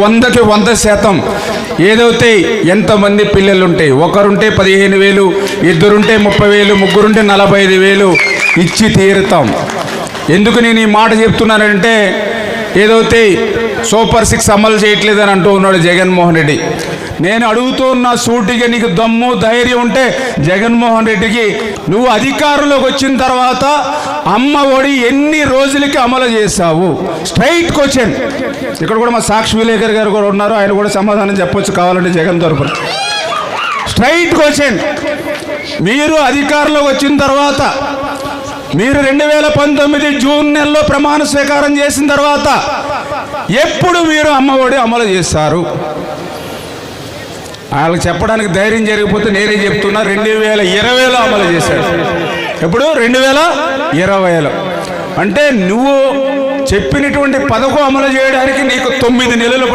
100కి 100% ఏదైతే ఎంతమంది పిల్లలుంటే ఒకరుంటే 15,000, ఇద్దరుంటే 30,000, ముగ్గురుంటే 45,000 ఇచ్చి తీరుతాం. ఎందుకు నేను ఈ మాట చెప్తున్నానంటే ఏదైతే సూపర్ 6 అమలు చేయట్లేదని అంటూ ఉన్నాడు జగన్మోహన్ రెడ్డి. నేను అడుగుతున్న సూటిగా నీకు దమ్ము ధైర్యం ఉంటే జగన్మోహన్ రెడ్డికి నువ్వు అధికారంలోకి వచ్చిన తర్వాత అమ్మ ఒడి ఎన్ని రోజులకి అమలు చేశావు? Straight question. ఇక్కడ కూడా మా సాక్షి విలేకర్ గారు కూడా ఉన్నారు, ఆయన కూడా సమాధానం చెప్పొచ్చు కావాలంటే జగన్ తరపున. Straight question. మీరు అధికారంలోకి వచ్చిన తర్వాత మీరు 2019 జూన్ నెలలో ప్రమాణ స్వీకారం చేసిన తర్వాత ఎప్పుడు మీరు అమ్మ ఒడి అమలు చేశారు? వాళ్ళకి చెప్పడానికి ధైర్యం జరిగిపోతే నేనే చెప్తున్నా, 2020లో అమలు చేశాడు. ఎప్పుడు? 2020లో. అంటే నువ్వు చెప్పినటువంటి పథకం అమలు చేయడానికి నీకు 9 నెలలు